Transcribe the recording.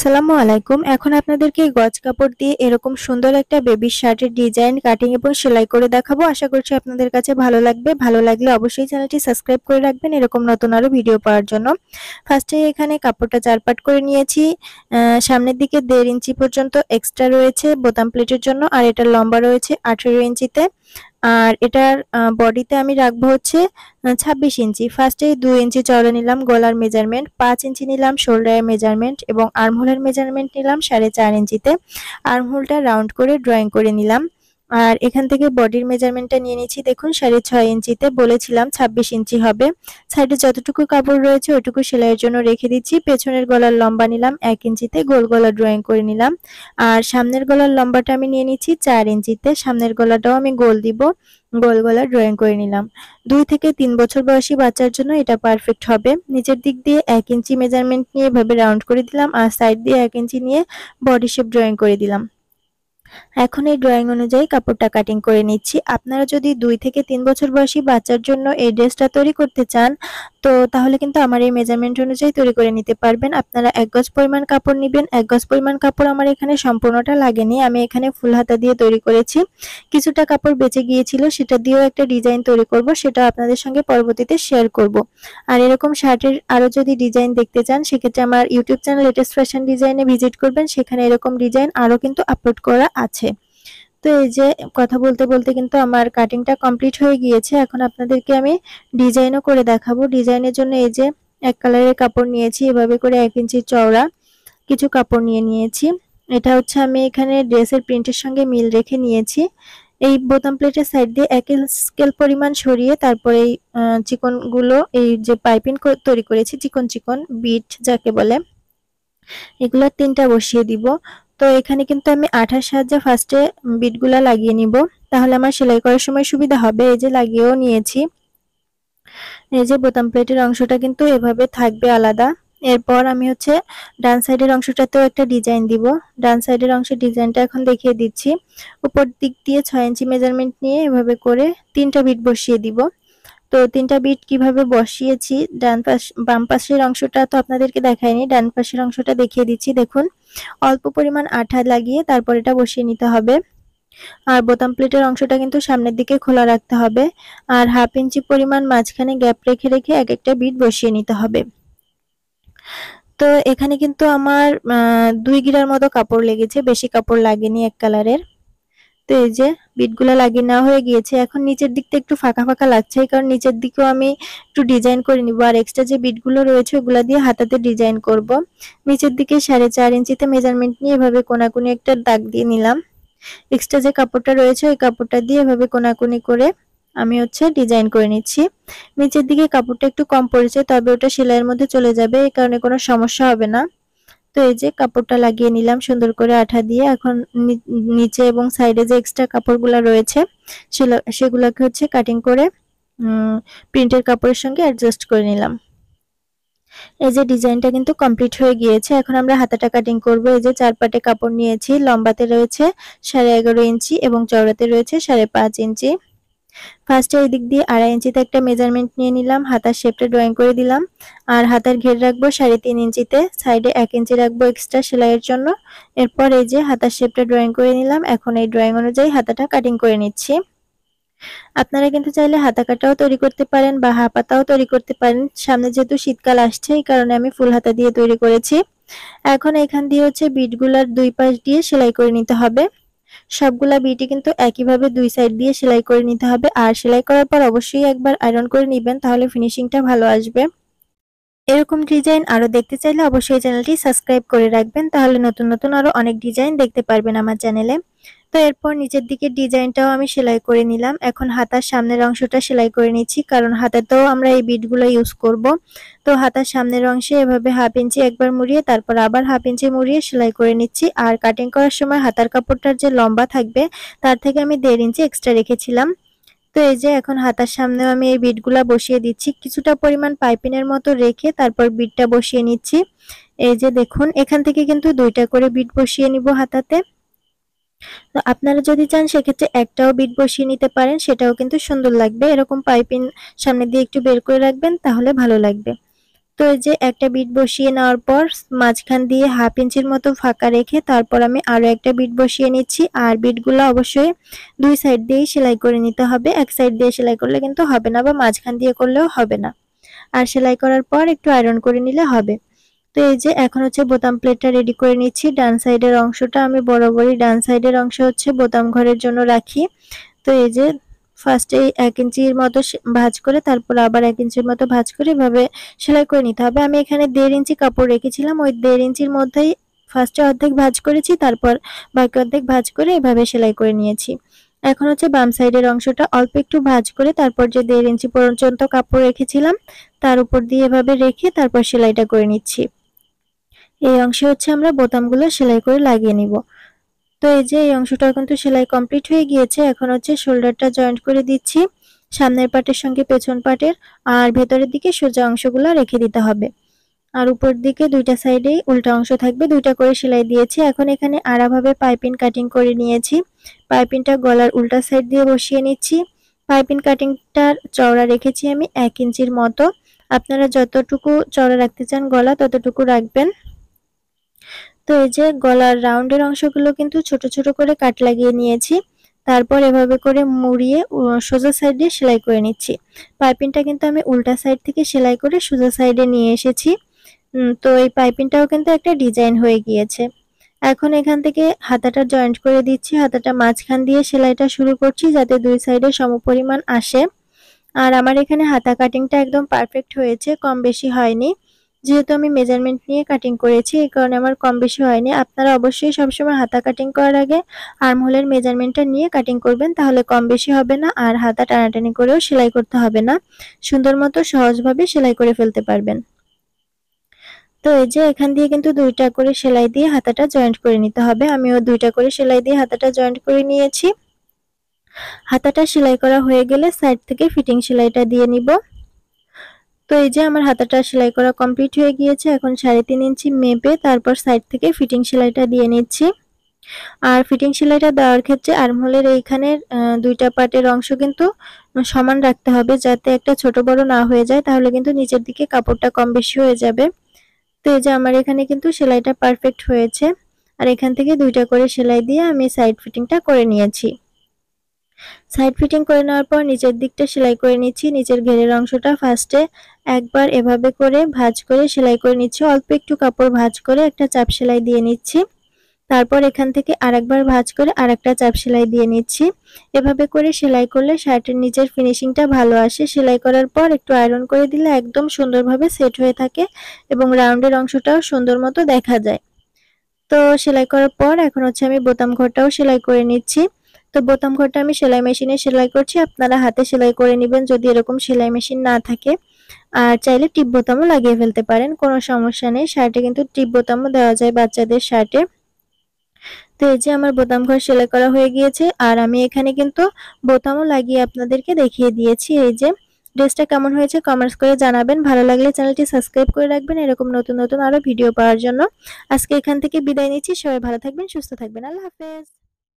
আসসালামু আলাইকুম। এখন আপনাদেরকে গজ কাপড় দিয়ে এরকম সুন্দর একটা বেবি শার্টের ডিজাইন কাটিং এবং সেলাই করে দেখাবো। আশা করছি আপনাদের কাছে ভালো লাগবে। ভালো লাগলে অবশ্যই চ্যানেলটি সাবস্ক্রাইব করে রাখবেন এরকম নতুন আরো ভিডিও পাওয়ার জন্য। ফার্স্টে এখানে কাপড়টা ৪ পাট করে নিয়েছি। সামনের দিকে ১.৫ ইঞ্চি পর্যন্ত এক্সট্রা রয়েছে বোতাম প্লেটের জন্য, আর এটার লম্বা রয়েছে ১৮ ইঞ্চিতে। আর এটার বডিতে আমি রাখবো হচ্ছে ২৬ ইঞ্চি। ফার্স্টে ২ ইঞ্চি চওড়া নিলাম গলার মেজারমেন্ট, ৫ ইঞ্চি নিলাম শোল্ডারের মেজারমেন্ট এবং আর্মহোলের মেজারমেন্ট নিলাম ৪.৫ ইঞ্চিতে। আর্মহোলটা রাউন্ড করে ড্রয়িং করে নিলাম। আর এখান থেকে বডির মেজারমেন্টটা নিয়ে নিচ্ছি, দেখুন ৬.৫ ইঞ্চিতে, বলেছিলাম ২৬ ইঞ্চি হবে। সাইডে যতটুকু কাপড় রয়েছে ওইটুকু সেলাইয়ের জন্য রেখে দিচ্ছি। পেছনের গলার লম্বা নিলাম ১ ইঞ্চিতে, গোল গলা ড্রয়িং করে নিলাম। আর সামনের গলার লম্বাটা আমি নিয়ে নিচ্ছি ৪ ইঞ্চিতে, সামনের গলাটাও আমি গোল দিব, গোল গলা ড্রয়িং করে নিলাম। ২ থেকে ৩ বছর বয়সী বাচ্চার জন্য এটা পারফেক্ট হবে। নিচের দিক দিয়ে ১ ইঞ্চি মেজারমেন্ট নিয়ে এভাবে রাউন্ড করে দিলাম, আর সাইড দিয়ে ১ ইঞ্চি নিয়ে বডি শেপ ড্রয়িং করে দিলাম। এখন এই ড্রয়িং অনুযায়ী কাপড়টা কাটিং করে নিচ্ছি। আপনারা যদি ২ থেকে ৩ বছর বয়সী বাচ্চার জন্য এই ড্রেসটা তৈরি করতে চান, তো তাহলে কিন্তু আমার এই মেজারমেন্ট অনুযায়ী তৈরি করে নিতে পারবেন। আপনারা ১ গজ পরিমাণ কাপড় নিবেন। ১ গজ পরিমাণ কাপড় আমার এখানে সম্পূর্ণটা লাগেনি, আমি এখানে ফুল হাতা দিয়ে তৈরি করেছি। কিছুটা কাপড় বেঁচে গিয়েছিল, সেটা দিয়েও একটা ডিজাইন তৈরি করব, সেটা আপনাদের সঙ্গে পরবর্তীতে শেয়ার করব। আর এরকম শার্টের আরো যদি ডিজাইন দেখতে চান, সেক্ষেত্রে আমার ইউটিউব চ্যানেল লেটেস্ট ফ্যাশন ডিজাইনে ভিজিট করবেন, সেখানে এরকম ডিজাইন আরো কিন্তু আপলোড করা আছে। তো এই যে কথা বলতে বলতে কিন্তু আমার কাটিংটা কমপ্লিট হয়ে গিয়েছে। এখন আপনাদেরকে আমি ডিজাইনও করে দেখাবো। ডিজাইনের জন্য এই যে এক কালারের কাপড় নিয়েছি, এভাবে করে ১ ইঞ্চি চওড়া কিছু কাপড় নিয়েছি। এটা হচ্ছে আমি এখানে ড্রেসের প্রিন্টের সঙ্গে মিল রেখে নিয়েছি। এই বোতাম প্লেটের সাইড দিয়ে ১ স্কেল পরিমাণ সরিয়ে তারপরে এই চিকনগুলো, এই যে পাইপিং তৈরি করেছি চিকন চিকন বিট যাকে বলে, এগুলো ৩টা বসিয়ে দিব। তো এখানে কিন্তু আমি আঠার সাহায্যে ফার্স্টে বিটগুলা লাগিয়ে নিব, তাহলে আমার সেলাই করার সময় সুবিধা হবে। এই যে লাগিয়েও নিয়েছি। এই যে বোতাম প্লেটের অংশটা কিন্তু এভাবে থাকবে আলাদা। এরপর আমি হচ্ছে ডান সাইডের অংশটাতেও একটা ডিজাইন দিব। ডান সাইডের অংশের ডিজাইনটা এখন দেখিয়ে দিচ্ছি। উপর দিক দিয়ে ৬ ইঞ্চি মেজারমেন্ট নিয়ে এভাবে করে ৩টা বিট বসিয়ে দিব। তো ৩টা বিট কিভাবে বসিয়েছি, বাম পাশের অংশটা তো আপনাদেরকে দেখাইনি, ডান পাশের অংশটা দেখিয়ে দিচ্ছি। দেখুন, অল্প পরিমাণ আঠা লাগিয়ে তারপর এটা বসিয়ে নিতে হবে। আর বোতাম প্লেটের অংশটা কিন্তু সামনের দিকে খোলা রাখতে হবে, আর 1/2 ইঞ্চি পরিমাণ মাঝখানে গ্যাপ রেখে রেখে এক একটা বিট বসিয়ে নিতে হবে। তো এখানে কিন্তু আমার ২ গিরার মতো কাপড় লেগেছে, বেশি কাপড় লাগেনি এক কালারের। তো এই যে বিটগুলো লাগিয়ে নেওয়া হয়ে গিয়েছে। এখন নিচের দিকটা একটু ফাঁকা ফাঁকা লাগছে, কারণ নিচের দিকেও আমি একটু ডিজাইন করে নিব, আর এক্সট্রা যে বিটগুলো রয়েছে ওগুলো দিয়ে হাতাতে ডিজাইন করব। নিচের দিকে 4.5 ইঞ্চিতে মেজারমেন্ট নিয়ে এভাবে কোনাকুনি একটা দাগ দিয়ে নিলাম। এক্সট্রা যে কাপড়টা রয়েছে ওই কাপড়টা দিয়ে এভাবে কোনাকুনি করে আমি হচ্ছে ডিজাইন করে নিচ্ছি। নিচের দিকে কাপড়টা একটু কম পড়েছে, তবে ওটা সেলাইয়ের মধ্যে চলে যাবে, এই কারণে কোনো সমস্যা হবে না। তো এই যে কাপড়টা লাগিয়ে নিলাম সুন্দর করে আঠা দিয়ে। এখন নিচে এবং সাইডে যে এক্সট্রা কাপড়গুলো রয়েছে সেগুলোকে হচ্ছে কাটিং করে প্রিন্টের কাপড়ের সঙ্গে অ্যাডজাস্ট করে নিলাম। এই যে ডিজাইনটা কিন্তু কমপ্লিট হয়ে গিয়েছে। এখন আমরা হাতাটা কাটিং করব। এই যে 4 পাটে কাপড় নিয়েছি, লম্বাতে রয়েছে 11.5 ইঞ্চি এবং চওড়াতে রয়েছে 5.5 ইঞ্চি। ফার্স্টে এই দিক দিয়ে 2.5 ইঞ্চিতে একটা মেজারমেন্ট নিয়ে নিলাম, হাতার শেপটা ড্রয়িং করে দিলাম। আর হাতার ঘের রাখবো 3.5 ইঞ্চিতে, সাইডে 1 ইঞ্চি রাখবো এক্সট্রা সেলাইয়ের জন্য। এরপর এই যে হাতার শেপটা ড্রয়িং করে নিলাম। এখন এই ড্রয়িং অনুযায়ী হাতাটা কাটিং করে নিচ্ছি। আপনারা কিন্তু চাইলে হাতা কাটাও তৈরি করতে পারেন বা হাফ হাতাও তৈরি করতে পারেন। সামনে যেহেতু শীতকাল আসছে, এই কারণে আমি ফুল হাতা দিয়ে তৈরি করেছি। এখন এখান দিয়ে হচ্ছে বিটগুলার 2 পাশ দিয়ে সেলাই করে নিতে হবে। সবগুলা বিটই কিন্তু একইভাবে 2 সাইড দিয়ে সেলাই করে নিতে হবে, আর সেলাই করার পর অবশ্যই একবার আয়রন করে নেবেন, তাহলে ফিনিশিংটা ভালো আসবে। এরকম ডিজাইন আরো দেখতে চাইলে অবশ্যই চ্যানেলটি সাবস্ক্রাইব করে রাখবেন, তাহলে নতুন নতুন আরো অনেক ডিজাইন দেখতে পারবেন আমার চ্যানেলে। তো এরপর নিচের দিকের ডিজাইনটাও আমি সেলাই করে নিলাম। এখন হাতার সামনের অংশটা সেলাই করে নিচ্ছি, কারণ হাতাতেও আমরা এই বিটগুলো ইউজ করব। তো হাতার সামনের অংশে এভাবে 1/2 ইঞ্চি একবার মুড়িয়ে তারপর আবার 1/2 ইঞ্চি মুড়িয়ে সেলাই করে নিচ্ছি। আর কাটিং করার সময় হাতার কাপড়টার যে লম্বা থাকবে তার থেকে আমি 1.5 ইঞ্চি এক্সট্রা রেখেছিলাম। তো এই যে এখন হাতার সামনেও আমি এই বিটগুলা বসিয়ে দিচ্ছি, কিছুটা পরিমাণ পাইপিনের মতো রেখে তারপর বিটটা বসিয়ে নিচ্ছি। এই যে দেখুন, এখান থেকে কিন্তু 2টা করে বিট বসিয়ে নিব হাতাতে। তো আপনারা যদি চান সেক্ষেত্রে একটাও বিট বসিয়ে নিতে পারেন, সেটাও কিন্তু সুন্দর লাগবে। এরকম পাইপিং সামনে দিয়ে একটু বের করে রাখবেন, তাহলে ভালো লাগবে। তো এই যে একটা বিট বসিয়ে নেওয়ার পর মাঝখান দিয়ে 1/2 ইঞ্চির মতো ফাঁকা রেখে তারপর আমি আরো একটা বিট বসিয়ে নিচ্ছি। আর বিটগুলো অবশ্যই 2 সাইড দিয়েই সেলাই করে নিতে হবে। এক সাইড দিয়ে সেলাই করলে কিন্তু হবে না বা মাঝখান দিয়ে করলেও হবে না। আর সেলাই করার পর একটু আয়রন করে নিলে হবে। তো এই যে এখন হচ্ছে বোতাম প্লেটটা রেডি করে নিচ্ছি। ডান সাইডের অংশটা আমি বরাবরই ডান সাইডের অংশ হচ্ছে বোতাম ঘরের জন্য রাখি। তো এই যে ফার্স্টে 1 ইঞ্চির মতো ভাঁজ করে তারপর আবার 1 ইঞ্চির মতো ভাঁজ করে এভাবে সেলাই করে নিতে হবে। আমি এখানে 1.5 ইঞ্চি কাপড় রেখেছিলাম, ওই 1.5 ইঞ্চির মধ্যেই ফার্স্টে অর্ধেক ভাঁজ করেছি, তারপর বাকি অর্ধেক ভাঁজ করে এভাবে সেলাই করে নিয়েছি। এখন হচ্ছে বাম সাইডের অংশটা অল্প একটু ভাঁজ করে তারপর যে 1.5 ইঞ্চি পর্যন্ত কাপড় রেখেছিলাম তার উপর দিয়ে এভাবে রেখে তারপর সেলাইটা করে নিচ্ছি। এই অংশে হচ্ছে আমরা বোতামগুলো সেলাই করে লাগিয়ে নিব। তো এই যে এই অংশটা কিন্তু সেলাই কমপ্লিট হয়ে গিয়েছে। এখন হচ্ছে শোল্ডারটা জয়েন্ট করে দিচ্ছি সামনের পার্টের সঙ্গে পেছন পার্টের, আর ভেতরের দিকে সোজা অংশগুলো রেখে দিতে হবে। আর উপর দিকে দুইটা সাইডেই উল্টা অংশ থাকবে, দুইটা করে সেলাই দিয়েছি। এখন এখানে আড়াভাবে পাইপিং কাটিং করে নিয়েছি। পাইপিংটা গলার উল্টা সাইড দিয়ে বসিয়ে নিচ্ছি। পাইপিং কাটিংটার চওড়া রেখেছি আমি 1 ইঞ্চির মতো। আপনারা যতটুকু চওড়া রাখতে চান গলা ততটুকু রাখবেন। তো এই যে গলার রাউন্ডের অংশগুলো কিন্তু ছোট ছোট করে কাট লাগিয়ে নিয়েছি। তারপর এভাবে করে মুড়িয়ে সোজা সাইড দিয়ে সেলাই করে নিচ্ছি। পাইপিংটা কিন্তু আমি উল্টা সাইড থেকে সেলাই করে সোজা সাইডে নিয়ে এসেছি। তো এই পাইপিংটাও কিন্তু একটা ডিজাইন হয়ে গিয়েছে। এখন এখান থেকে হাতাটা জয়েন্ট করে দিচ্ছি। হাতাটা মাঝখান দিয়ে সেলাইটা শুরু করছি যাতে দুই সাইডে সমপরিমাণ আসে। আর আমার এখানে হাতা কাটিংটা একদম পারফেক্ট হয়েছে, কম বেশি হয়নি। যেহেতু আমি মেজারমেন্ট নিয়ে কাটিং করেছি এই কারণে আমার কম বেশি হয়নি। আপনারা অবশ্যই সবসময় হাতা কাটিং করার আগে আর্মহোলের মেজারমেন্টটা নিয়ে কাটিং করবেন, তাহলে কম বেশি হবে না আর হাতা টানাটানি করেও সেলাই করতে হবে না। সুন্দর মতো সহজভাবে সেলাই করে ফেলতে পারবেন। তো এই যে এখান দিয়ে কিন্তু দুইটা করে সেলাই দিয়ে হাতাটা জয়েন্ট করে নিতে হবে। আমিও দুইটা করে সেলাই দিয়ে হাতাটা জয়েন্ট করে নিয়েছি। হাতাটা সেলাই করা হয়ে গেলে সাইড থেকে ফিটিং সেলাইটা দিয়ে নিব। তো এই যে আমার হাতাটা সেলাই করা কমপ্লিট হয়ে গিয়েছে। এখন 3.5 ইঞ্চি মেপে তারপর সাইড থেকে ফিটিং সেলাইটা দিয়ে নিচ্ছি। আর ফিটিং সেলাইটা দেওয়ার ক্ষেত্রে আর্মহোলের এইখানের দুইটা পার্টের অংশ কিন্তু সমান রাখতে হবে যাতে একটা ছোট বড় না হয়ে যায়, তাহলে কিন্তু নিচের দিকে কাপড়টা কম বেশি হয়ে যাবে। তো এই যে আমার এখানে কিন্তু সেলাইটা পারফেক্ট হয়েছে। আর এখান থেকে দুইটা করে সেলাই দিয়ে আমি সাইড ফিটিংটা করে নিয়েছি। সাইড ফিটিং করে নেওয়ার পর নিচের দিকটা সেলাই করে নিচ্ছি। নিচের ঘেরের অংশটা ফার্স্টে একবার এভাবে করে ভাঁজ করে সেলাই করে নিচ্ছি। অল্প একটু কাপড় ভাঁজ করে একটা চাপ সেলাই দিয়ে নিচ্ছি। তারপর এখান থেকে আরেকবার ভাঁজ করে আরেকটা চাপ সেলাই দিয়ে নিচ্ছি। এভাবে করে সেলাই করলে শার্টের নিচের ফিনিশিংটা ভালো আসে। সেলাই করার পর একটু আয়রন করে দিলে একদম সুন্দরভাবে সেট হয়ে থাকে এবং রাউন্ডের অংশটাও সুন্দর মতো দেখা যায়। তো সেলাই করার পর এখন হচ্ছে আমি বোতাম ঘরটাও সেলাই করে নিচ্ছি। তো বোতাম ঘরটা আমি সেলাই মেশিনে সেলাই করছি, আপনারা হাতে সেলাই করে নেবেন যদি এরকম সেলাই মেশিন না থাকে। আর চাইলে টিপ বোতামও লাগিয়ে ফেলতে পারেন, কোনো সমস্যা নেই। শার্টে কিন্তু টিপ বোতামও দেওয়া যায় বাচ্চাদের শার্টে। তো এই যে আমার বোতাম ঘর সেলাই করা হয়ে গিয়েছে আর আমি এখানে কিন্তু বোতামও লাগিয়ে আপনাদেরকে দেখিয়ে দিয়েছি। এই যে ড্রেসটা কেমন হয়েছে কমেন্টস করে জানাবেন। ভালো লাগলে চ্যানেলটি সাবস্ক্রাইব করে রাখবেন এরকম নতুন নতুন আরো ভিডিও পাওয়ার জন্য। আজকে এখান থেকে বিদায় নিচ্ছি। সবাই ভালো থাকবেন, সুস্থ থাকবেন। আল্লাহ হাফেজ।